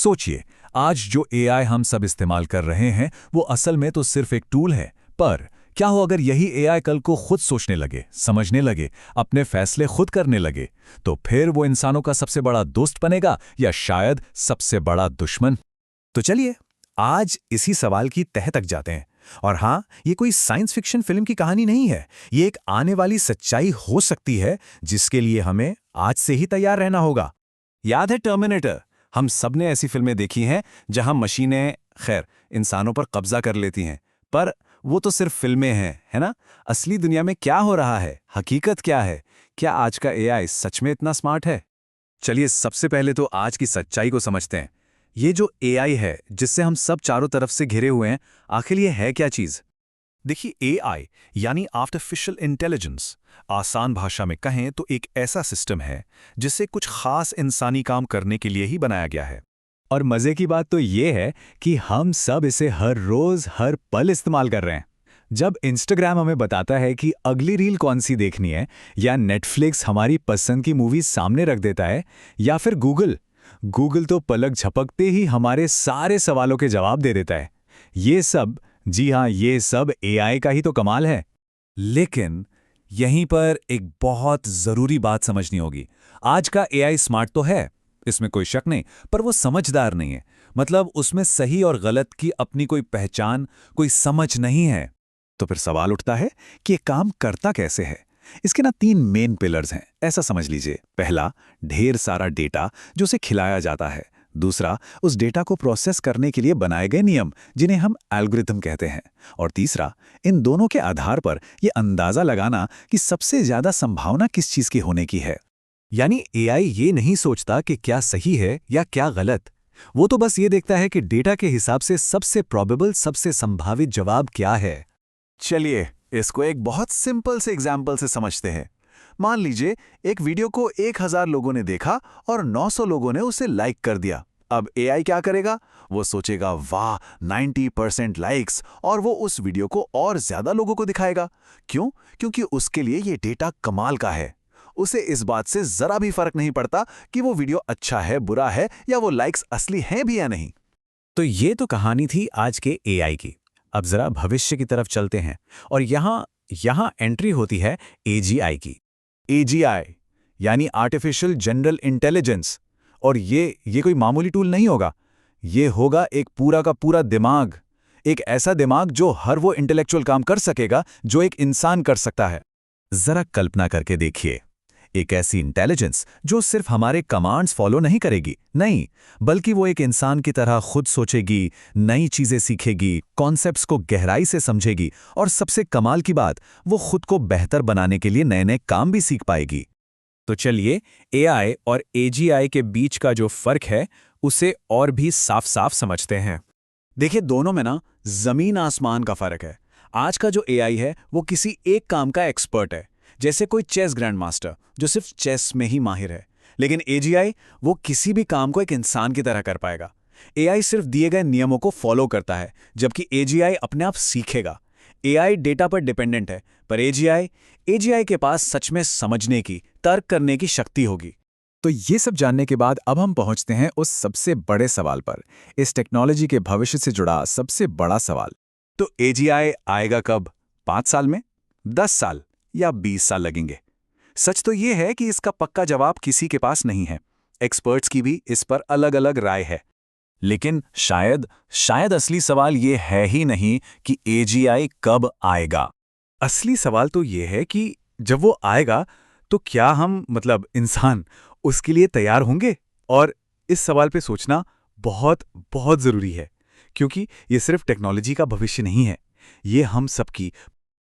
सोचिए, आज जो एआई हम सब इस्तेमाल कर रहे हैं वो असल में तो सिर्फ एक टूल है। पर क्या हो अगर यही एआई कल को खुद सोचने लगे, समझने लगे, अपने फैसले खुद करने लगे? तो फिर वो इंसानों का सबसे बड़ा दोस्त बनेगा या शायद सबसे बड़ा दुश्मन? तो चलिए आज इसी सवाल की तह तक जाते हैं। और हाँ, ये कोई साइंस फिक्शन फिल्म की कहानी नहीं है, ये एक आने वाली सच्चाई हो सकती है जिसके लिए हमें आज से ही तैयार रहना होगा। याद है टर्मिनेटर? हम सब ने ऐसी फिल्में देखी हैं जहां मशीनें इंसानों पर कब्जा कर लेती हैं। पर वो तो सिर्फ फिल्में हैं, है ना? असली दुनिया में क्या हो रहा है, हकीकत क्या है? क्या आज का एआई सच में इतना स्मार्ट है? चलिए सबसे पहले तो आज की सच्चाई को समझते हैं। ये जो एआई है जिससे हम सब चारों तरफ से घिरे हुए हैं, आखिर ये है क्या चीज? देखिए, एआई यानी आर्टिफिशियल इंटेलिजेंस, आसान भाषा में कहें तो एक ऐसा सिस्टम है जिसे कुछ खास इंसानी काम करने के लिए ही बनाया गया है। और मजे की बात तो ये है कि हम सब इसे हर रोज हर पल इस्तेमाल कर रहे हैं। जब इंस्टाग्राम हमें बताता है कि अगली रील कौन सी देखनी है, या नेटफ्लिक्स हमारी पसंद की मूवी सामने रख देता है, या फिर गूगल तो पलक झपकते ही हमारे सारे सवालों के जवाब दे देता है। ये सब, जी हाँ, ये सब एआई का ही तो कमाल है। लेकिन यहीं पर एक बहुत जरूरी बात समझनी होगी। आज का एआई स्मार्ट तो है, इसमें कोई शक नहीं, पर वो समझदार नहीं है। मतलब उसमें सही और गलत की अपनी कोई पहचान, कोई समझ नहीं है। तो फिर सवाल उठता है कि ये काम करता कैसे है? इसके ना 3 मेन पिलर्स हैं, ऐसा समझ लीजिए। पहला, ढेर सारा डेटा जो उसे खिलाया जाता है। दूसरा, उस डेटा को प्रोसेस करने के लिए बनाए गए नियम जिन्हें हम एल्गोरिथम कहते हैं। और तीसरा, इन दोनों के आधार पर यह अंदाजा लगाना कि सबसे ज्यादा संभावना किस चीज की होने की है। यानी एआई ये नहीं सोचता कि क्या सही है या क्या गलत, वो तो बस ये देखता है कि डेटा के हिसाब से सबसे प्रोबेबल, सबसे संभावित जवाब क्या है। चलिए इसको एक बहुत सिंपल से एग्जाम्पल से समझते हैं। मान लीजिए एक वीडियो को 1000 लोगों ने देखा और 900 लोगों ने उसे लाइक कर दिया। अब एआई क्या करेगा? वो सोचेगा, वाह 90% लाइक्स, और वो उस वीडियो को और ज्यादा लोगों को दिखाएगा। क्यों? क्योंकि उसके लिए ये डेटा कमाल का है। उसे इस बात से जरा भी फर्क नहीं पड़ता कि वो वीडियो अच्छा है, बुरा है, या वो लाइक्स असली हैं भी या नहीं। तो ये तो कहानी थी आज के एआई की। अब जरा भविष्य की तरफ चलते हैं, और यहां एंट्री होती है एजीआई की। एजीआई यानी आर्टिफिशियल जनरल इंटेलिजेंस। और ये कोई मामूली टूल नहीं होगा। ये होगा एक पूरा का पूरा दिमाग, एक ऐसा दिमाग जो हर वो इंटेलेक्चुअल काम कर सकेगा जो एक इंसान कर सकता है। जरा कल्पना करके देखिए, एक ऐसी इंटेलिजेंस जो सिर्फ हमारे कमांड्स फॉलो नहीं करेगी, नहीं, बल्कि वो एक इंसान की तरह खुद सोचेगी, नई चीजें सीखेगी, कॉन्सेप्ट्स को गहराई से समझेगी, और सबसे कमाल की बात, वो खुद को बेहतर बनाने के लिए नए नए काम भी सीख पाएगी। तो चलिए एआई और एजीआई के बीच का जो फर्क है उसे और भी साफ साफ समझते हैं। देखिए, दोनों में ना जमीन आसमान का फर्क है। आज का जो एआई है वो किसी एक काम का एक्सपर्ट है, जैसे कोई चेस ग्रैंड मास्टर जो सिर्फ चेस में ही माहिर है। लेकिन एजीआई वो किसी भी काम को एक इंसान की तरह कर पाएगा। एआई सिर्फ दिए गए नियमों को फॉलो करता है, जबकि एजीआई अपने आप सीखेगा। एआई डेटा पर डिपेंडेंट है, पर एजीआई के पास सच में समझने की, तर्क करने की शक्ति होगी। तो ये सब जानने के बाद अब हम पहुंचते हैं उस सबसे बड़े सवाल पर, इस टेक्नोलॉजी के भविष्य से जुड़ा सबसे बड़ा सवाल। तो एजीआई आएगा कब? 5 साल में, 10 साल या 20 साल लगेंगे? सच तो ये है कि इसका पक्का जवाब किसी के पास नहीं है। एक्सपर्ट्स की भी इस पर अलग अलग राय है। लेकिन शायद असली सवाल ये है ही नहीं कि एजीआई कब आएगा। असली सवाल तो ये है कि जब वो आएगा तो क्या हम, मतलब इंसान, उसके लिए तैयार होंगे? और इस सवाल पे सोचना बहुत बहुत जरूरी है, क्योंकि ये सिर्फ टेक्नोलॉजी का भविष्य नहीं है, ये हम सबकी